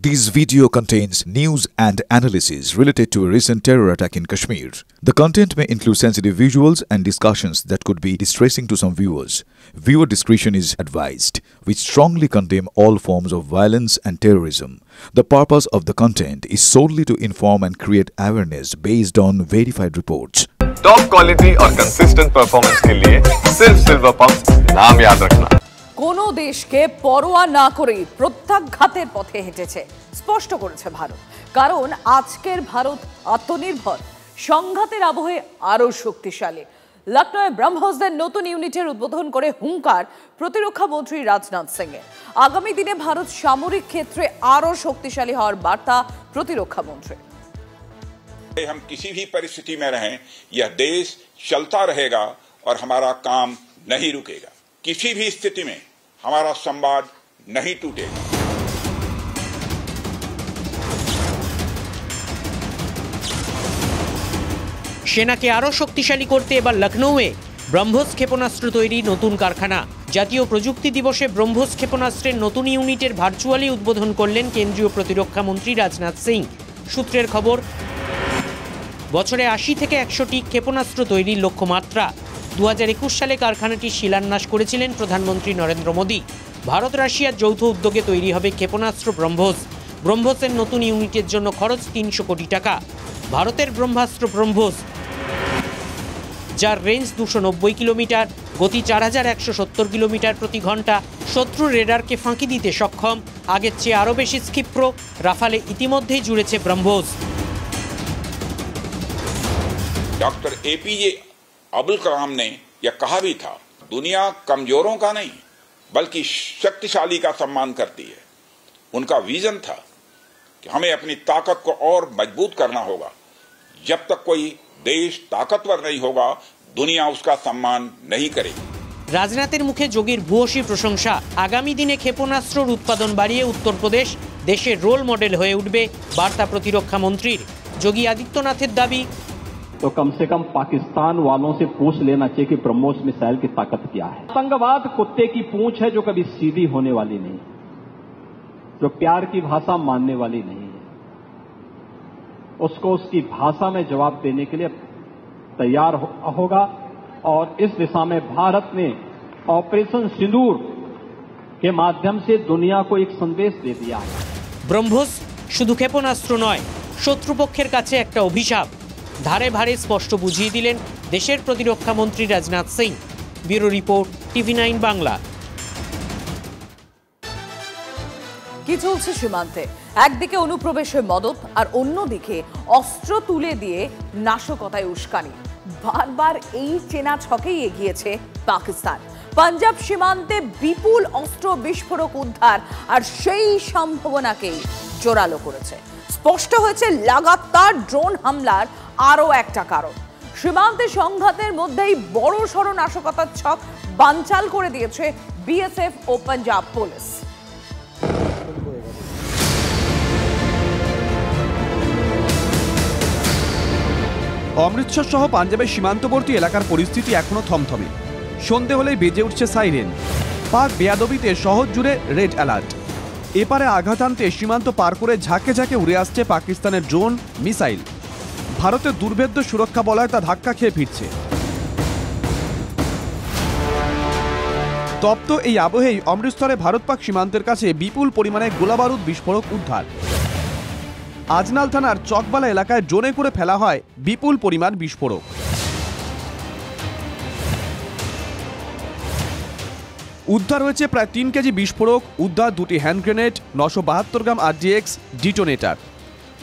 This video contains news and analysis related to a recent terror attack in Kashmir. The content may include sensitive visuals and discussions that could be distressing to some viewers. Viewer discretion is advised. We strongly condemn all forms of violence and terrorism. The purpose of the content is solely to inform and create awareness based on verified reports. Top quality और consistent performance के लिए सिर्फ silver pump नाम याद रखना। কোনো দেশকে পরোয়া না করে প্রত্যাঘাতের পথে হেঁটেছে স্পষ্ট করেছে ভারত। কারণ আজকের ভারত আত্মনির্ভর, সংঘাতের আবহে আরও শক্তিশালী। লখনৌয়ে ব্রহ্মসদের নতুন ইউনিটের উদ্বোধন করে হুঙ্কার প্রতিরক্ষা মন্ত্রী রাজনাথ সিংয়ের। আগামী দিনে ভারত সামরিক ক্ষেত্রে আরও শক্তিশালী হওয়ার বার্তা প্রতিরক্ষা মন্ত্রী। हम किसी भी परिस्थिति में रहें, यह देश चलता रहेगा और हमारा काम नहीं रुकेगा। किसी भी स्थिति में हमारा संवाद नहीं टूटेगा। সেনাকে আরও শক্তিশালী করতে এবার লখনৌয়ে ব্রহ্মস ক্ষেপণাস্ত্র তৈরি নতুন কারখানা। জাতীয় প্রযুক্তি দিবসে ব্রহ্মস ক্ষেপণাস্ত্রের নতুন ইউনিটের ভার্চুয়ালি উদ্বোধন করলেন কেন্দ্রীয় প্রতিরক্ষা মন্ত্রী রাজনাথ সিং। সূত্রের খবর, বছরে ৮০ থেকে ১০০টি ক্ষেপণাস্ত্র তৈরির লক্ষ্যমাত্রা। ২০২১ সালে কারখানাটির শিলান্যাস করেছিলেন প্রধানমন্ত্রী নরেন্দ্র মোদী। ভারত রাশিয়ার যৌথ উদ্যোগে তৈরি হবে ক্ষেপণাস্ত্র ব্রহ্মস। ব্রহ্মসের নতুন ইউনিটের জন্য খরচ ৩০০ কোটি টাকা। ভারতের ব্রহ্মাস্ত্র ব্রহ্মস, যার রেঞ্জ ২৯০ কিলোমিটার, গতি ৪১৭০ কিলোমিটার প্রতি ঘন্টা, শত্রু রেডারকে ফাঁকি দিতে সক্ষম, আগের চেয়ে আরও বেশি ক্ষিপ্র। রাফালে ইতিমধ্যেই জুড়েছে ব্রহ্মস। डॉक्टर एपीजे अब्दुल कलाम ने यह कहा भी था, दुनिया कमजोरों का नहीं बल्कि शक्तिशाली का सम्मान करती है। उनका विजन था कि हमें अपनी ताकत को और मजबूत करना होगा। जब तक कोई देश ताकतवर नहीं होगा, दुनिया उसका सम्मान नहीं करेगी। রাজনাথের মুখে যোগীর ভূয়সী প্রশংসা। আগামী দিনে ক্ষেপণাস্ত্রের উৎপাদন বাড়িয়ে উত্তরপ্রদেশ দেশের রোল মডেল হয়ে উঠবে, বার্তা প্রতিরক্ষা মন্ত্রীর। যোগী আদিত্যনাথের দাবি, तो कम से कम पाकिस्तान वालों से पूछ लेना चाहिए कि ब्रह्मोस मिसाइल की ताकत क्या है। आतंकवाद कुत्ते की पूंछ है जो कभी सीधी होने वाली नहीं, जो प्यार की भाषा मानने वाली नहीं है। उसको उसकी भाषा में जवाब देने के लिए तैयार होगा और इस दिशा में भारत ने ऑपरेशन सिंदूर के माध्यम से दुनिया को एक संदेश दे दिया है। ব্রহ্মস শুধু ক্ষেপণাস্ত্র নয়, শত্রুপক্ষের কাছে একটা অভিশাপ। ধারে ভারে স্পষ্ট বুঝিয়ে দিলেন দেশের প্রতিরক্ষা মন্ত্রী Rajnath Singh. Bureau report, TV9 Bangla. কি চলছে সীমান্তে? একদিকে অনুপ্রবেশের মদত আর অন্যদিকে অস্ত্র তুলে দিয়ে নাশকতায় উস্কানি। বারবার এই চেনা ছকেই এগিয়েছে পাকিস্তান। পাঞ্জাব সীমান্তে বিপুল অস্ত্র বিস্ফোরক উদ্ধার আর সেই সম্ভাবনাকেই জোরালো করেছে। স্পষ্ট হয়েছে লাগাতার ড্রোন হামলার আরও একটা কারণ। সীমান্তে সংঘাতের মধ্যেই বড় সড় নাশকতার ছক বানচাল করে দিয়েছে বিএসএফ ও পাঞ্জাব পুলিশ। অমৃতসর সহ পাঞ্জাবের সীমান্তবর্তী এলাকার পরিস্থিতি এখনো থমথমে। সন্ধে হলেই বেজে উঠছে সাইরেন। পাক বেয়াদবিতে শহর জুড়ে রেড অ্যালার্ট। এপারে আঘাত আনতে সীমান্ত পার করে ঝাঁকে ঝাঁকে উড়ে আসছে পাকিস্তানের ড্রোন, মিসাইল। ভারতের দুর্ভেদ্য সুরক্ষা বলয় তা ধাক্কা খেয়ে ফিরছে। তপ্ত এই আবহেই অমৃতসরে ভারত পাক সীমান্তের কাছে বিপুল পরিমাণে গোলাবারুদ বিস্ফোরক উদ্ধার। আজনাল থানার চকবালা এলাকায় ড্রোনে করে ফেলা হয় বিপুল পরিমাণ বিস্ফোরক। উদ্ধার হয়েছে প্রায় ৩ কেজি বিস্ফোরক, উদ্ধার ২টি হ্যান্ড গ্রেনেড, ৯৭২ গ্রাম RDX ডিটোনেটর।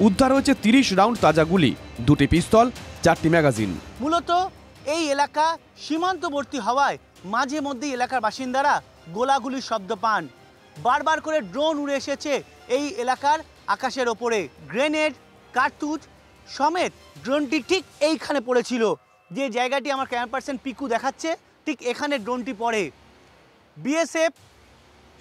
উদ্ধার হয়েছে ৩০ রাউন্ড তাজা গুলি, ২টি পিস্তল, ৪টি ম্যাগাজিন। মূলত এই এলাকা সীমান্তবর্তী হওয়ায় মাঝে মধ্যে এলাকার বাসিন্দারা গোলাগুলির শব্দ পান। বারবার করে ড্রোন উড়ে এসেছে এই এলাকার আকাশের ওপরে। গ্রেনেড, কার্তুজ সমেত ড্রোনটি ঠিক এইখানে পড়েছিল। যে জায়গাটি আমার ক্যামেরা পার্সন পিকু দেখাচ্ছে, ঠিক এখানে ড্রোনটি পড়ে। बीएसएफ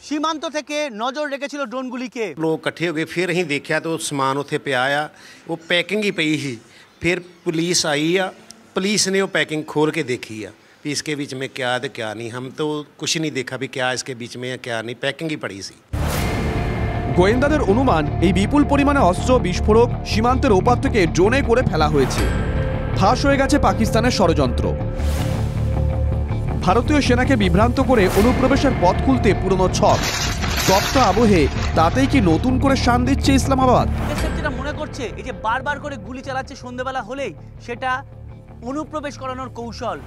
सीमांत থেকে নজর রেখেছিল ড্রোনগুলিকে। लोग इकट्ठे हो गए, फिर अं देखा तो समान उत्थे पिया आ, वो पैकिंग ही पई ही। फिर पुलिस आई आ, पुलिस ने वो पैकिंग खोल के देखी आ भी इसके बीच में क्या है क्या नहीं। हम तो कुछ नहीं देखा भी क्या इसके बीच में है क्या नहीं, पैकिंग ही पड़ी सी। গোয়েন্দাদের অনুমান এই বিপুল পরিমাণে অস্ত্র বিস্ফোরক সীমান্তের ওপার থেকে ড্রোনে করে ফেলা হয়েছে। ফাঁস হয়ে গেছে পাকিস্তানের ষড়যন্ত্র। ভারতীয় সেনাকে বিভ্রান্ত করে অনুপ্রবেশের পথ খুলতে পুরনো ছক। তপ্ত আবহে তাতেই কি নতুন করে শান দিচ্ছে ইসলামাবাদ? যেটা মনে করছে এই যে বারবার করে গুলি চালাচ্ছে সন্ধ্যেবেলা হলেই, সেটা অনুপ্রবেশ করানোর কৌশল।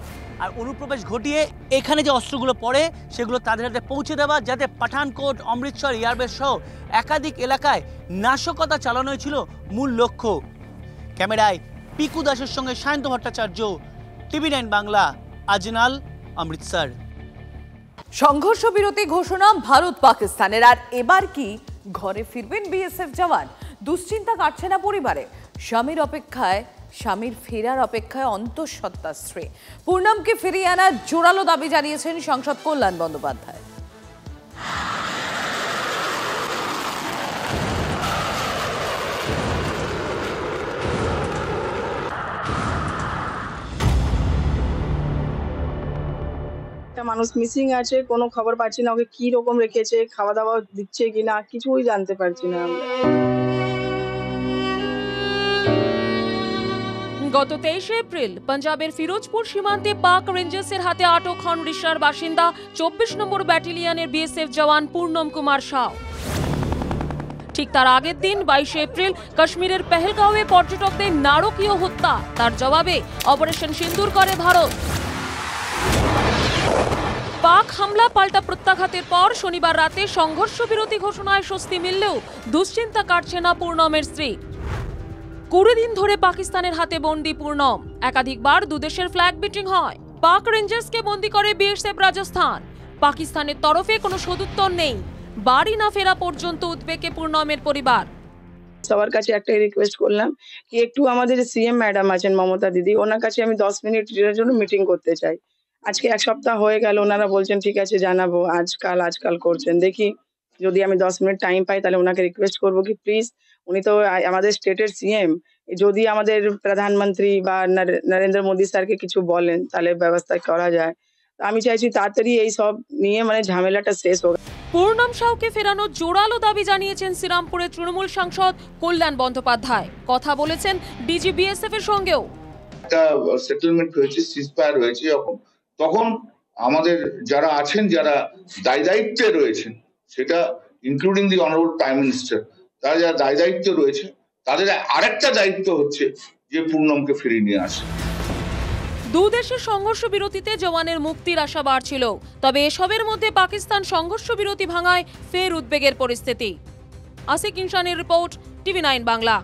আর অনুপ্রবেশ ঘটিয়ে এখানে যে অস্ত্রগুলো পড়ে সেগুলো তাদের হাতে পৌঁছে দেওয়া, যাতে পাঠানকোট, অমৃতসর, এয়ারবেস সহ একাধিক এলাকায় নাশকতা চালানোই ছিল মূল লক্ষ্য। ক্যামেরায় পিকু দাসের সঙ্গে সায়ন্ত ভট্টাচার্য, TV9 বাংলা, আজনাল, অমৃতসর। সংঘর্ষ বিরতি ঘোষণা ভারত পাকিস্তানের। আর এবার কি ঘরে ফিরবেন বিএসএফ জওয়ান? দুশ্চিন্তা কাটছে না পরিবারে। স্বামীর ফেরার অপেক্ষায় অন্তঃসত্ত্বা স্ত্রী। পূর্ণমকে ফিরিয়ে আনার জোরালো দাবি জানিয়েছেন সাংসদ কল্যাণ বন্দ্যোপাধ্যায়। মানুষ মিসিং আছে, কোনো খবর পাচ্ছি না, ওকে কি রকম রেখেছে, খাওয়া দাওয়া দিচ্ছে কিনা কিছুই জানতে পারছি না আমরা। গত 23 এপ্রিল পাঞ্জাবের ফিরোজপুর সীমান্তে পাক রেঞ্জার্সের হাতে আটক হন রিশার বাসিন্দা 24 নম্বর ব্যাটালিয়নের বিএসএফ জওয়ান পূর্ণম কুমার সাউ। ঠিক তার আগের দিন 22 এপ্রিল কাশ্মীরের পেহেলগাঁওয়ে পর্যটকদের নারকীয় হত্যা। তার জবাবে অপারেশন সিন্দুর করে ভারত। পাক হামলা পাল্টা প্রত্যাঘাতের পর শনিবার রাতে সংঘর্ষ বিরতি ঘোষণায় স্বস্তি মিললেও দুশ্চিন্তা কাটছে না পূর্ণমের স্ত্রী। 20 দিন ধরে পাকিস্তানের হাতে বন্দী পূর্ণম। একাধিকবার দুদেশের ফ্ল্যাগ মিটিং হয়। পাক রেঞ্জার্সকে বন্দী করে বিএসএফ রাজস্থান। পাকিস্তানের তরফে কোনো সদুত্তর নেই। বাড়ি না ফেরা পর্যন্ত উদ্বেগে পূর্ণমের পরিবার। সবার কাছে একটাই রিকোয়েস্ট করলাম কি একটু আমাদের সিএম ম্যাডাম আছেন মমতা দিদি, ওনার কাছে আমি 10 মিনিটের জন্য মিটিং করতে চাই। আজকে 1 সপ্তাহ হয়ে গেল, ওনারা বলছেন ঠিক আছে জানাবো, আজকাল করছেন। দেখি যদি আমি 10 মিনিট টাইম পাই তাহলে ওনাকে রিকোয়েস্ট করবো কি প্লিজ, উনি তো আমাদের স্টেটের সিএম, যদি আমাদের প্রধানমন্ত্রী বা নরেন্দ্র মোদী স্যারকে কিছু বলেন তাহলে ব্যবস্থা করা যায়। আমি চাইছি তাড়াতাড়ি এই সব নিয়ে ঝামেলাটা শেষ হোক। পূর্ণম সাউকে ফেরানোর জোরালো দাবি জানিয়েছেন শ্রীরামপুরের তৃণমূল সাংসদ কল্যাণ বন্দ্যোপাধ্যায়। কথা বলেছেন ডিজি বিএসএফ এর সঙ্গেও। একটা সেটেলমেন্ট হয়েছে, সিজফায়ার হয়েছে, তখন আমাদের যারা আছেন, যারা দায়িত্বে রয়েছেন, সেটা including the honourable prime minister, তারা যারা দায়িত্বে রয়েছে তাদের আরেকটা দায়িত্ব হচ্ছে যে পূর্ণমকে ফিরিয়ে নিয়ে আসে। দুদেশের সংঘর্ষ বিরতিতে জওয়ানের মুক্তির আশা বাড়ছিল, তবে এসবের মধ্যে পাকিস্তান সংঘর্ষ বিরতি ভাঙায় ফের উদ্বেগের পরিস্থিতি। Asik ইনসানের report, TV9 Bangla.